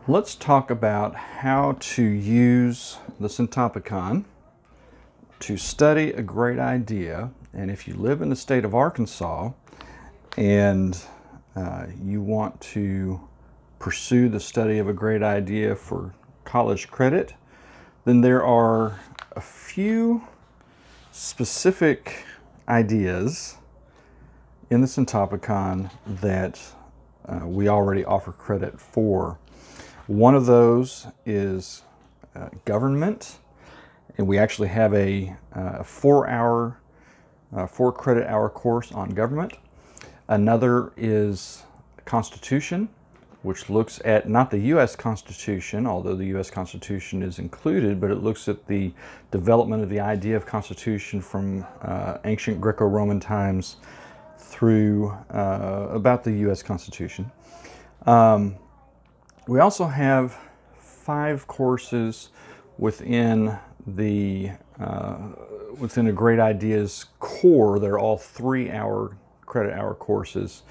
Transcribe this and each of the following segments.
Let's talk about how to use the Syntopicon to study a great idea. And if you live in the state of Arkansas and you want to pursue the study of a great idea for college credit, then there are a few specific ideas in the Syntopicon that we already offer credit for. One of those is government, and we actually have a 4 credit hour course on government. Another is Constitution, which looks at not the U.S. Constitution, although the U.S. Constitution is included, but it looks at the development of the idea of Constitution from ancient Greco-Roman times through about the U.S. Constitution. We also have 5 courses within the within a Great Ideas core. They're all 3-hour credit hour courses,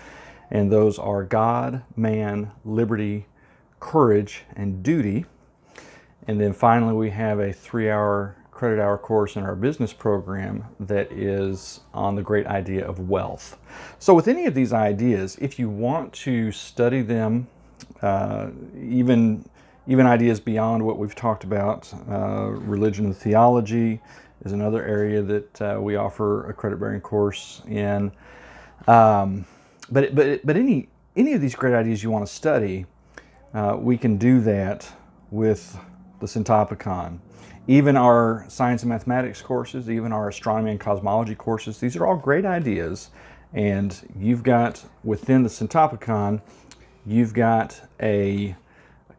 and those are God, Man, Liberty, Courage, and Duty. And then finally we have a 3-hour credit hour course in our business program that is on the great idea of wealth. So with any of these ideas, if you want to study them, even ideas beyond what we've talked about, religion and theology is another area that we offer a credit-bearing course in. But any of these great ideas you want to study, we can do that with the Syntopicon. Even our science and mathematics courses, even our astronomy and cosmology courses, these are all great ideas. And you've got, within the Syntopicon, you've got a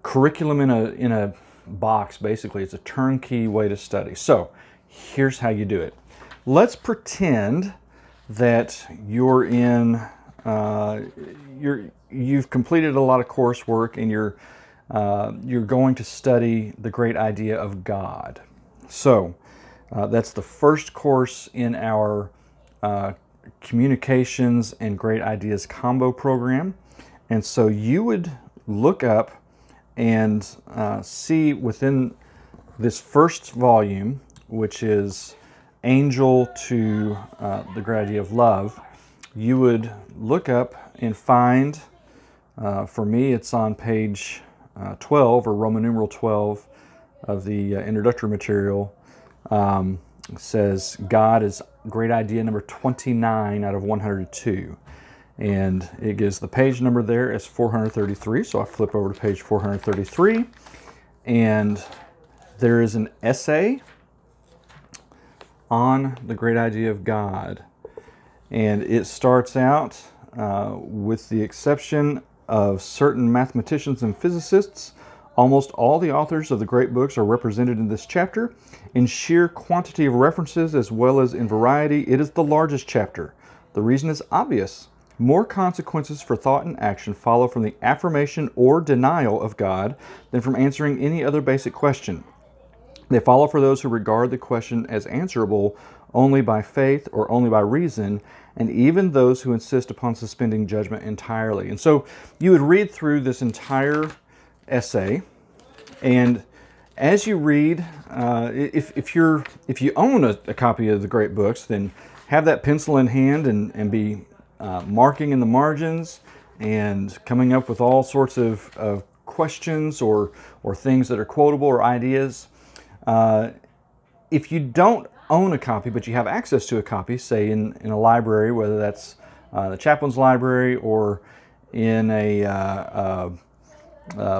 curriculum in a box. Basically, it's a turnkey way to study. So here's how you do it. Let's pretend that you're in, you've completed a lot of coursework and you're going to study the great idea of God. So that's the first course in our Communications and Great Ideas Combo program. And so you would look up and see within this first volume, which is Angel to the Great Idea of Love, you would look up and find, for me it's on page 12, or Roman numeral 12 of the introductory material. It says God is great idea number 29 out of 102. And it gives the page number there as 433. So I flip over to page 433, and there is an essay on the great idea of God. And it starts out with the exception of certain mathematicians and physicists, almost all the authors of the great books are represented in this chapter. In sheer quantity of references as well as in variety, it is the largest chapter. The reason is obvious. More consequences for thought and action follow from the affirmation or denial of God than from answering any other basic question. They follow for those who regard the question as answerable only by faith or only by reason, and even those who insist upon suspending judgment entirely. And so you would read through this entire essay, and as you read, if you own a copy of the great books, then have that pencil in hand and be marking in the margins and coming up with all sorts of questions or things that are quotable or ideas. If you don't own a copy, but you have access to a copy, say in a library, whether that's the chaplain's library or in a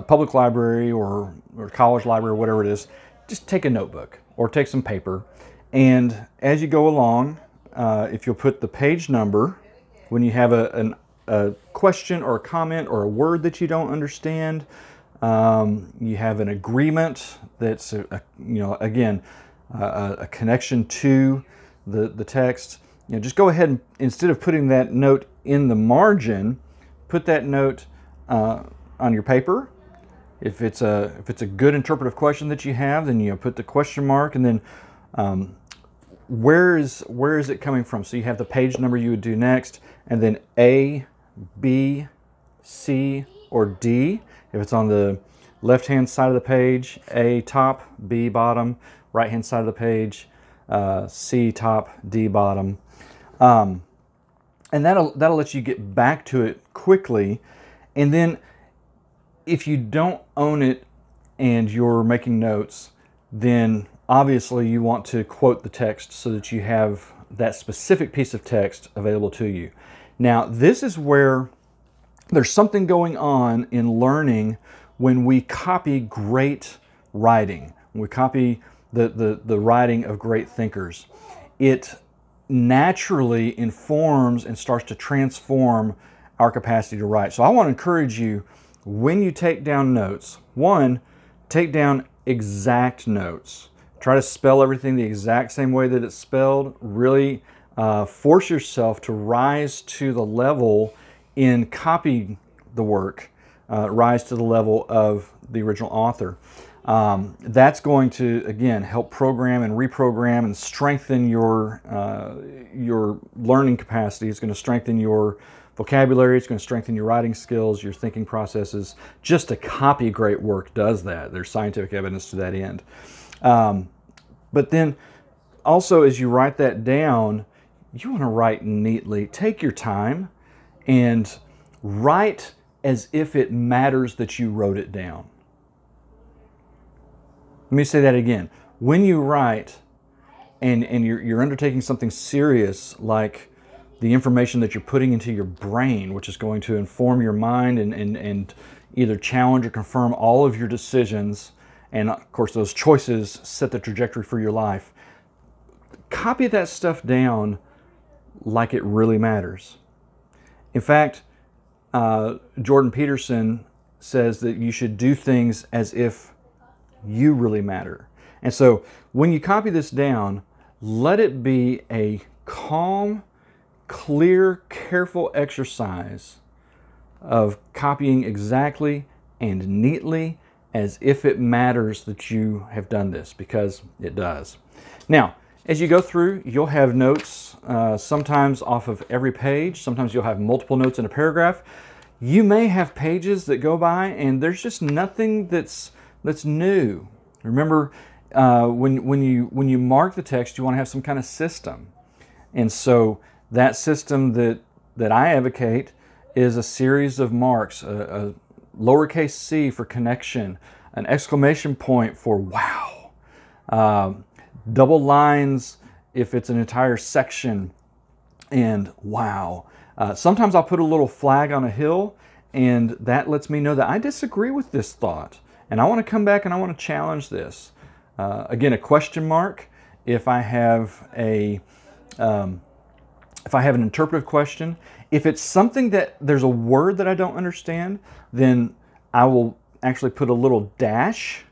public library or college library, or whatever it is, just take a notebook or take some paper. And as you go along, if you'll put the page number, when you have a question or a comment or a word that you don't understand, you have an agreement that's, again, a connection to the text. Just go ahead and, instead of putting that note in the margin, put that note on your paper. If it's a good interpretive question that you have, then put the question mark, and then where is it coming from? So you have the page number you would do next, and then A, B, C, or D, If it's on the left-hand side of the page, A top, B bottom. Right-hand side of the page, C top, D bottom. And that'll let you get back to it quickly. And then if you don't own it and you're making notes, then obviously you want to quote the text so that you have that specific piece of text available to you. Now, this is where there's something going on in learning when we copy great writing. When we copy the writing of great thinkers. It naturally informs and starts to transform our capacity to write. So I want to encourage you, when you take down notes, one, take down exact notes. Try to spell everything the exact same way that it's spelled. Really force yourself to rise to the level in copying the work, rise to the level of the original author. That's going to, again, help program and reprogram and strengthen your learning capacity. It's going to strengthen your vocabulary. It's going to strengthen your writing skills, your thinking processes. Just to copy great work does that. There's scientific evidence to that end. But then also, as you write that down, you want to write neatly. Take your time and write as if it matters that you wrote it down. Let me say that again. When you write and you're undertaking something serious, like the information that you're putting into your brain, which is going to inform your mind and either challenge or confirm all of your decisions, and of course those choices set the trajectory for your life, copy that stuff down like it really matters. In fact, Jordan Peterson says that you should do things as if you really matter. And so when you copy this down, let it be a calm, clear, careful exercise of copying exactly and neatly as if it matters that you have done this, because it does. Now, as you go through, you'll have notes sometimes off of every page. Sometimes you'll have multiple notes in a paragraph. You may have pages that go by and there's just nothing that's new. Remember, when you mark the text, you want to have some kind of system. And so that system that I advocate is a series of marks, a lowercase c for connection, an exclamation point for wow, double lines if it's an entire section, and wow. Sometimes I'll put a little flag on a hill, and that lets me know that I disagree with this thought. And I want to come back and I want to challenge this. Again, a question mark if I have an interpretive question. If it's something that there's a word that I don't understand, then I will actually put a little dash.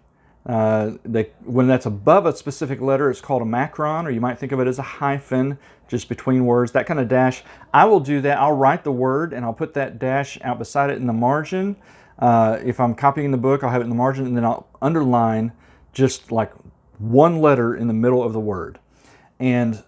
When that's above a specific letter, it's called a macron, or you might think of it as a hyphen just between words, that kind of dash. I will do that. I'll write the word and I'll put that dash out beside it in the margin. If I'm copying the book, I'll have it in the margin, and then I'll underline just like one letter in the middle of the word. And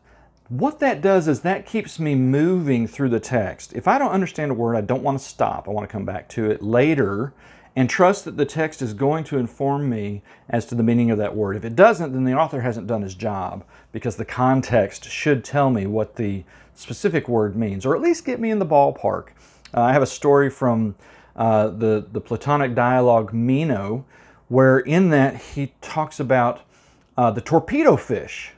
what that does is that keeps me moving through the text. If I don't understand a word, I don't want to stop. I want to come back to it later and trust that the text is going to inform me as to the meaning of that word. If it doesn't, then the author hasn't done his job, because the context should tell me what the specific word means, or at least get me in the ballpark. I have a story from the Platonic dialogue Meno, where in that he talks about the torpedo fish.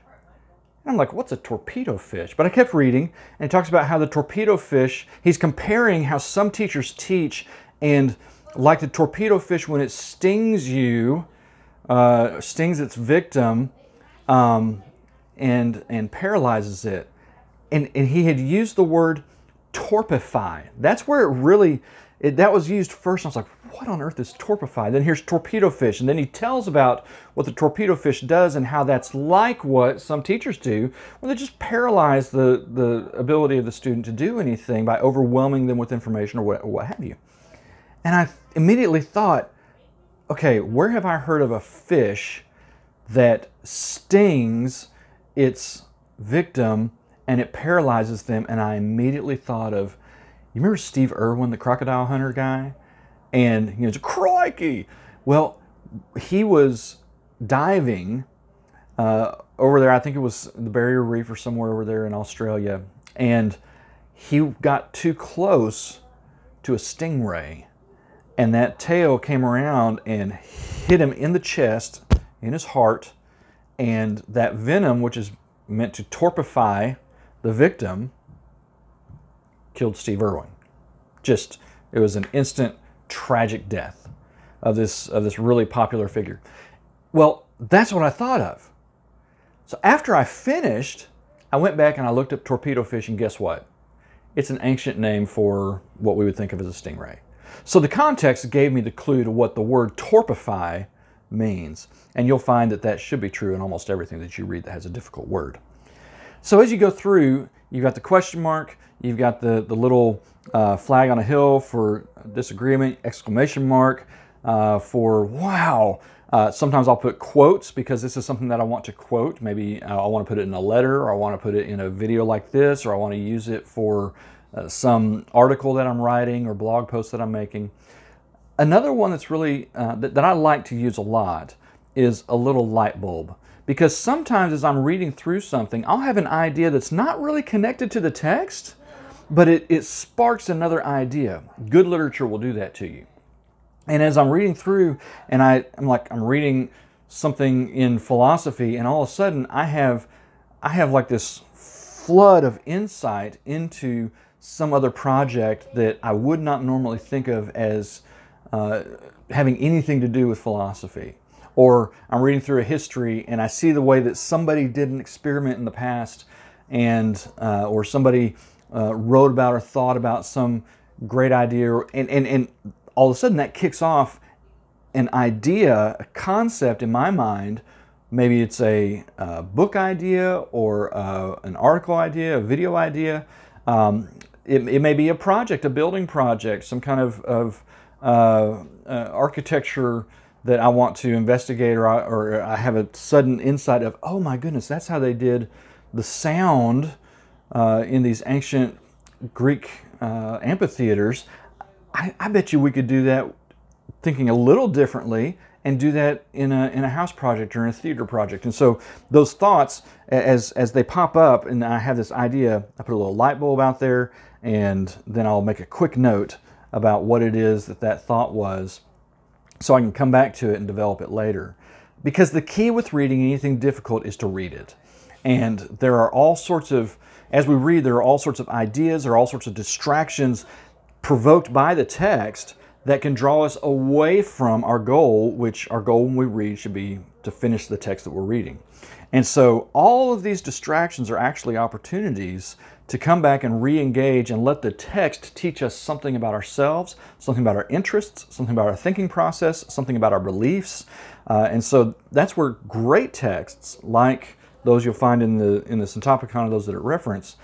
And I'm like, what's a torpedo fish? But I kept reading, and he talks about how the torpedo fish, he's comparing how some teachers teach, and like the torpedo fish, when it stings you, stings its victim, and paralyzes it. And he had used the word torpify. That's where it really, that was used first. I was like, what on earth is torpify? Then here's torpedo fish. And then he tells about what the torpedo fish does and how that's like what some teachers do, where they just paralyze the ability of the student to do anything by overwhelming them with information or what have you. And I immediately thought, okay, where have I heard of a fish that stings its victim and it paralyzes them? And I immediately thought of, you remember Steve Irwin, the crocodile hunter guy? And he goes, crikey! Well, he was diving over there. I think it was the Barrier Reef or somewhere over there in Australia. And he got too close to a stingray. And that tail came around and hit him in the chest, in his heart. And that venom, which is meant to torpify the victim, killed Steve Irwin. It was an instant tragic death of this really popular figure. Well, that's what I thought of. So after I finished, I went back and I looked up torpedo fish, and guess what? It's an ancient name for what we would think of as a stingray. So the context gave me the clue to what the word torpify means. And you'll find that that should be true in almost everything that you read that has a difficult word. So as you go through, you've got the question mark, you've got the little flag on a hill for disagreement, exclamation mark for wow. Sometimes I'll put quotes because this is something that I want to quote. Maybe I want to put it in a letter, or I want to put it in a video like this, or I want to use it for some article that I'm writing or blog post that I'm making. Another one that's really, that I like to use a lot is a little light bulb. Because sometimes as I'm reading through something, I'll have an idea that's not really connected to the text, but it sparks another idea. Good literature will do that to you. And as I'm reading through, and I'm reading something in philosophy, and all of a sudden I have like this flood of insight into some other project that I would not normally think of as having anything to do with philosophy. Or I'm reading through a history and I see the way that somebody did an experiment in the past, and or somebody wrote about or thought about some great idea, and all of a sudden that kicks off an idea, a concept in my mind. Maybe it's a book idea, or an article idea, a video idea. It may be a project, a building project, some kind of architecture that I want to investigate, or I have a sudden insight of, oh my goodness, that's how they did the sound in these ancient Greek amphitheaters. I bet you we could do that thinking a little differently, and do that in a house project or in a theater project. And so those thoughts, as they pop up and I have this idea, I put a little light bulb out there, and then I'll make a quick note about what it is that thought was, so I can come back to it and develop it later. Because the key with reading anything difficult is to read it. And there are all sorts of, as we read, there are all sorts of ideas, there are all sorts of distractions provoked by the text that can draw us away from our goal, which our goal when we read should be to finish the text that we're reading. And so all of these distractions are actually opportunities to come back and re-engage and let the text teach us something about ourselves, something about our interests, something about our thinking process, something about our beliefs. And so that's where great texts, like those you'll find in the Syntopicon, those that it reference,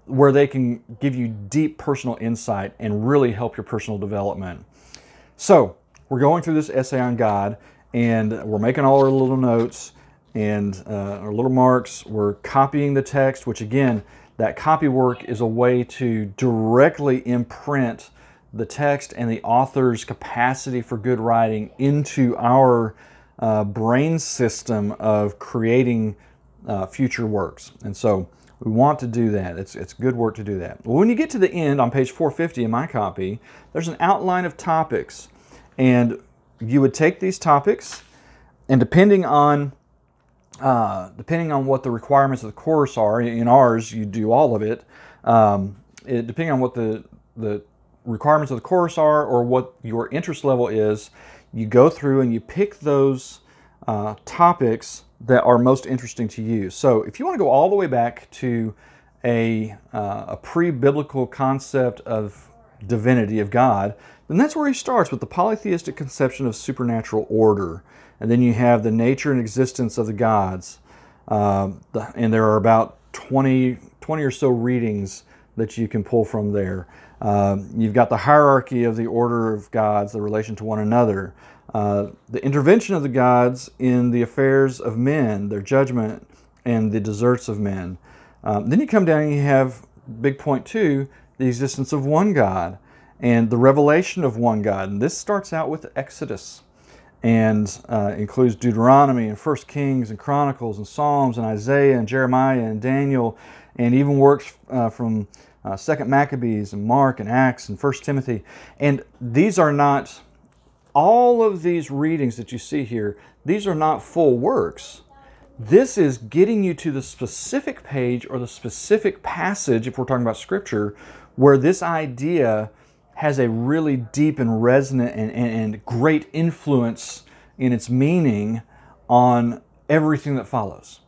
where they can give you deep personal insight and really help your personal development. So we're going through this essay on God, and we're making all our little notes and our little marks. We're copying the text, which again, that copy work is a way to directly imprint the text and the author's capacity for good writing into our brain system of creating future works. And so we want to do that. It's good work to do that. Well, when you get to the end on page 450 in my copy, there's an outline of topics. And you would take these topics, and depending on what the requirements of the course are, in ours you do all of it, depending on what the requirements of the course are or what your interest level is, you go through and you pick those topics that are most interesting to you. So if you want to go all the way back to a pre-biblical concept of divinity, of God, then that's where he starts with the polytheistic conception of supernatural order. And then you have the nature and existence of the gods. And there are about 20 or so readings that you can pull from there. You've got the hierarchy of the order of gods, the relation to one another. The intervention of the gods in the affairs of men, their judgment, and the deserts of men. Then you come down and you have big point 2, the existence of one God. and the revelation of one God. And this starts out with Exodus and includes Deuteronomy and 1 Kings and Chronicles and Psalms and Isaiah and Jeremiah and Daniel, and even works from 2 Maccabees and Mark and Acts and 1 Timothy. And these are not, all of these readings that you see here, these are not full works. This is getting you to the specific page or the specific passage, if we're talking about Scripture, where this idea has a really deep and resonant and great influence in its meaning on everything that follows.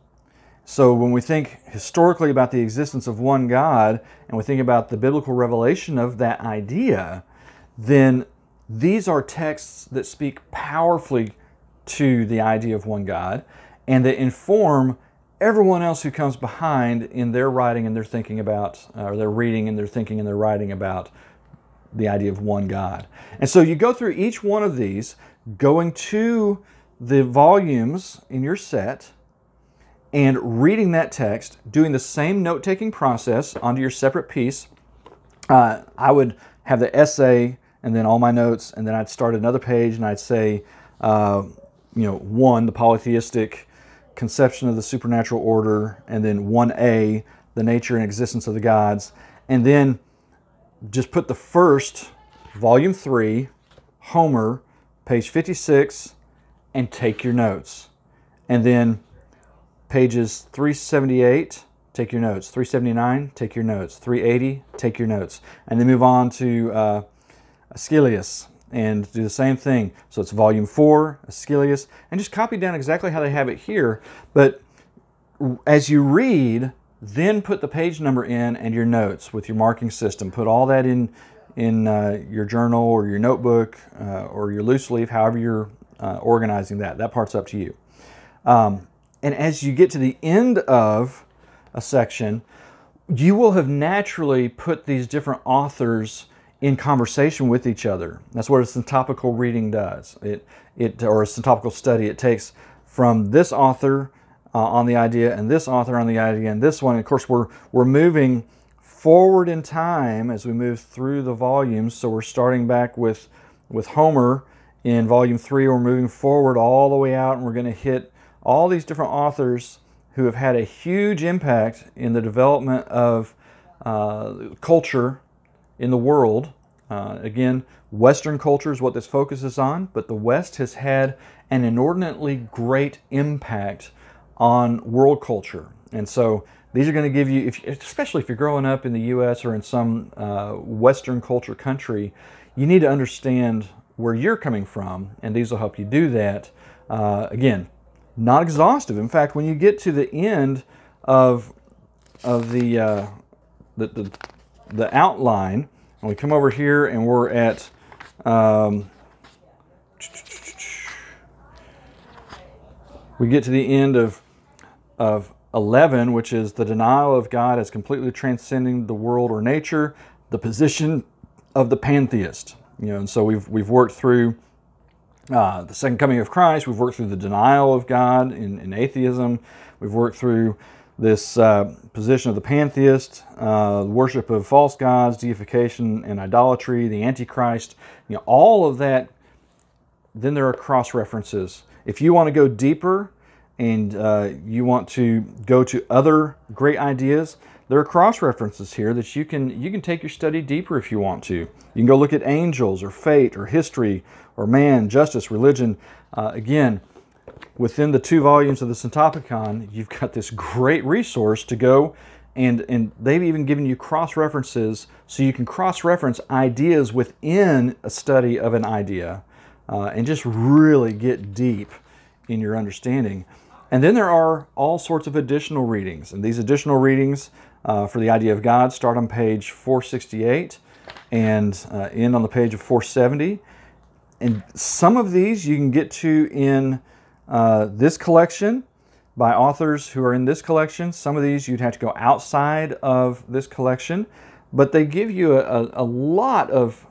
So when we think historically about the existence of one God, and we think about the biblical revelation of that idea, then these are texts that speak powerfully to the idea of one God, and that inform everyone else who comes behind in their writing and their thinking about, or their reading and their thinking and their writing about the idea of one God. And so you go through each one of these, going to the volumes in your set and reading that text, doing the same note-taking process onto your separate piece. I would have the essay and then all my notes, and then I'd start another page and I'd say, 1, the polytheistic conception of the supernatural order, and then 1a, the nature and existence of the gods, and then just put the first, volume 3, Homer, page 56, and take your notes. And then pages 378, take your notes. 379, take your notes. 380, take your notes. And then move on to Aeschylus and do the same thing. So it's volume 4, Aeschylus, and just copy down exactly how they have it here. But as you read, then put the page number in and your notes with your marking system. Put all that in your journal or your notebook or your loose leaf, however you're organizing that. That part's up to you. And as you get to the end of a section, you will have naturally put these different authors in conversation with each other. That's what a syntopical reading does. Or a syntopical study. It takes from this author on the idea, and this author on the idea, and this one. And of course, we're moving forward in time as we move through the volumes. So we're starting back with Homer in volume 3. We're moving forward all the way out, and we're going to hit all these different authors who have had a huge impact in the development of culture in the world. Again, Western culture is what this focuses on, but the West has had an inordinately great impact on world culture. And so these are going to give you, especially if you're growing up in the U.S. or in some Western culture country, you need to understand where you're coming from, and these will help you do that. Again, not exhaustive. In fact, when you get to the end of the outline, and we come over here and we're at we get to the end of 11, which is the denial of God as completely transcending the world or nature, the position of the pantheist. And so we've worked through the second coming of Christ. We've worked through the denial of God in atheism. We've worked through this position of the pantheist, worship of false gods, deification and idolatry, the Antichrist, all of that. Then there are cross-references. If you want to go deeper and you want to go to other great ideas, there are cross-references here that you can take your study deeper if you want to. You can go look at angels or fate or history or man, justice, religion. Again, within the 2 volumes of the Syntopicon, you've got this great resource to go, and they've even given you cross-references so you can cross-reference ideas within a study of an idea and just really get deep in your understanding. And then there are all sorts of additional readings, and these additional readings for the idea of God start on page 468 and end on the page of 470. And some of these you can get to in this collection by authors who are in this collection. Some of these you'd have to go outside of this collection, but they give you a lot of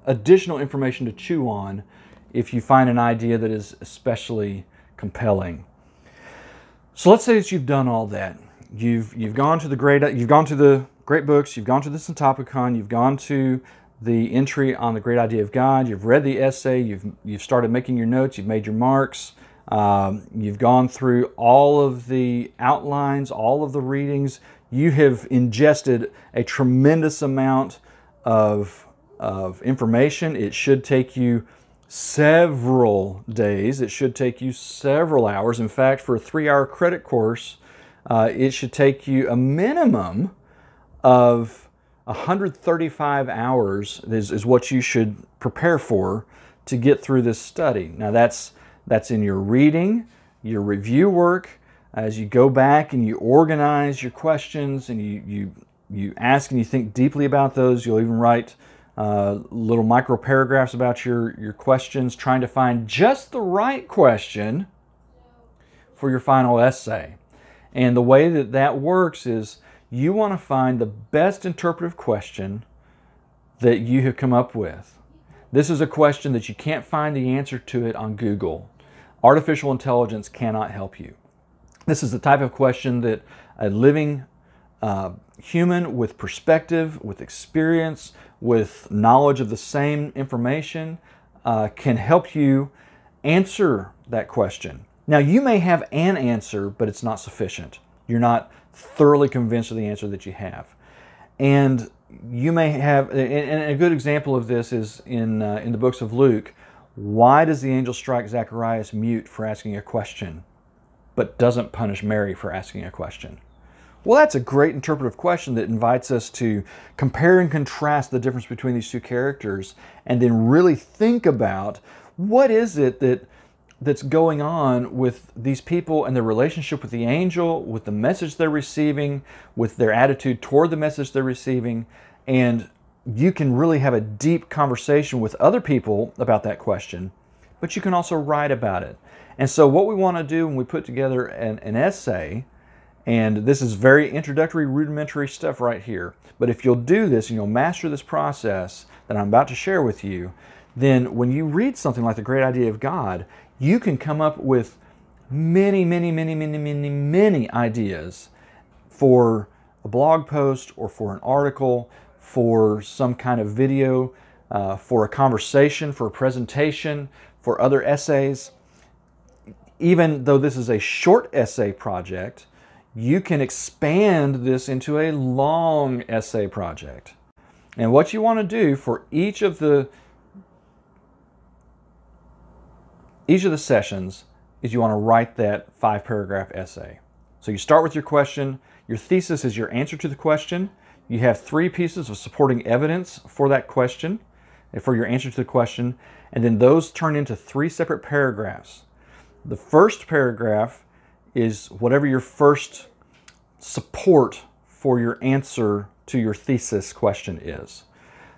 additional information to chew on if you find an idea that is especially compelling. So let's say that you've done all that. You've gone to the great books, you've gone to the Syntopicon, you've gone to the entry on the great idea of God, you've read the essay, you've started making your notes, you've made your marks, you've gone through all of the outlines, all of the readings, you have ingested a tremendous amount of information. It should take you several days. It should take you several hours. In fact, for a 3-hour credit course, it should take you a minimum of 135 hours is what you should prepare for to get through this study. Now that's in your reading, your review work, as you go back and you organize your questions and you ask and you think deeply about those. You'll even write little micro paragraphs about your questions, trying to find just the right question for your final essay. And the way that works is you want to find the best interpretive question that you have come up with. This is a question that you can't find the answer to it on Google. Artificial intelligence cannot help you. This is the type of question that a living human with perspective, with experience, with knowledge of the same information can help you answer that question. Now, you may have an answer, but it's not sufficient. You're not thoroughly convinced of the answer that you have. And you may have, and a good example of this is in the books of Luke. Why does the angel strike Zacharias mute for asking a question, but doesn't punish Mary for asking a question? Well, that's a great interpretive question that invites us to compare and contrast the difference between these two characters and then really think about what is it that's going on with these people and their relationship with the angel, with the message they're receiving, with their attitude toward the message they're receiving. And you can really have a deep conversation with other people about that question, but you can also write about it. And so what we want to do when we put together an essay, and this is very introductory, rudimentary stuff right here, but if you'll do this and you'll master this process that I'm about to share with you, then when you read something like The Great Idea of God, you can come up with many ideas for a blog post or for an article, for some kind of video, for a conversation, for a presentation, for other essays. Even though this is a short essay project, you can expand this into a long essay project. And what you want to do for each of the sessions is you want to write that 5-paragraph essay. So you start with your question. Your thesis is your answer to the question. You have 3 pieces of supporting evidence for that question, for your answer to the question, and then those turn into 3 separate paragraphs. The first paragraph is whatever your first support for your answer to your thesis question is.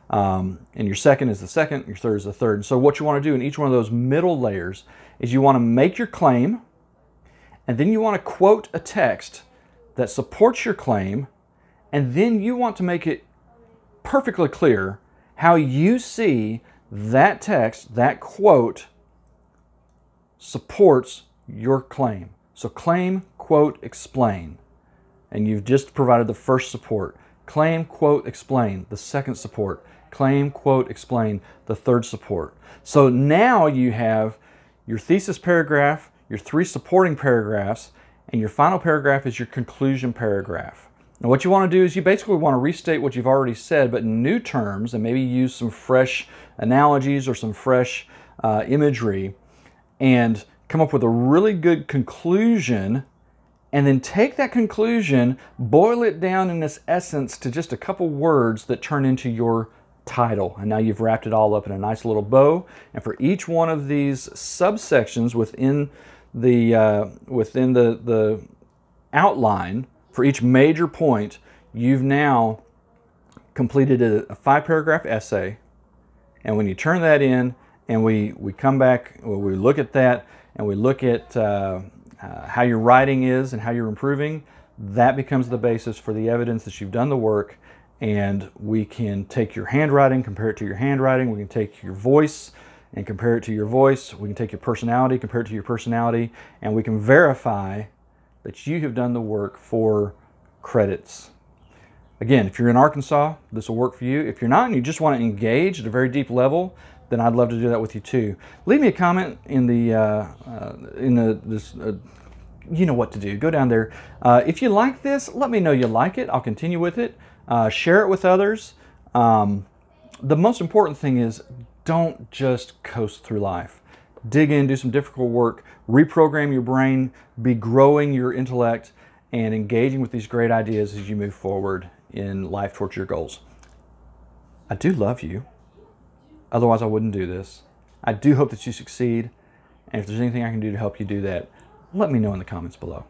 And your second is the second, your third is the third. So what you want to do in each one of those middle layers is you want to make your claim, and then you want to quote a text that supports your claim, and then you want to make it perfectly clear how you see that text, that quote, supports your claim. So claim, quote, explain. And you've just provided the first support. Claim, quote, explain, the second support. Claim, quote, explain, the third support. So now you have your thesis paragraph, your 3 supporting paragraphs, and your final paragraph is your conclusion paragraph. Now what you want to do is you basically want to restate what you've already said, but in new terms, and maybe use some fresh analogies or some fresh imagery, and come up with a really good conclusion, and then take that conclusion, boil it down in its essence to just a couple words that turn into your title. And now you've wrapped it all up in a nice little bow. And for each one of these subsections within the outline, for each major point, you've now completed a 5-paragraph essay. And when you turn that in, and we come back, we look at that, and we look at how your writing is and how you're improving, that becomes the basis for the evidence that you've done the work. And we can take your handwriting, compare it to your handwriting. We can take your voice and compare it to your voice. We can take your personality, compare it to your personality, and we can verify that you have done the work for credits. Again, if you're in Arkansas, this will work for you. If you're not and you just want to engage at a very deep level, then I'd love to do that with you too. Leave me a comment in you know what to do. Go down there. If you like this, let me know you like it. I'll continue with it. Share it with others. The most important thing is don't just coast through life. Dig in, do some difficult work, reprogram your brain, be growing your intellect, and engaging with these great ideas as you move forward in life towards your goals. I do love you. Otherwise, I wouldn't do this. I do hope that you succeed. And if there's anything I can do to help you do that, let me know in the comments below.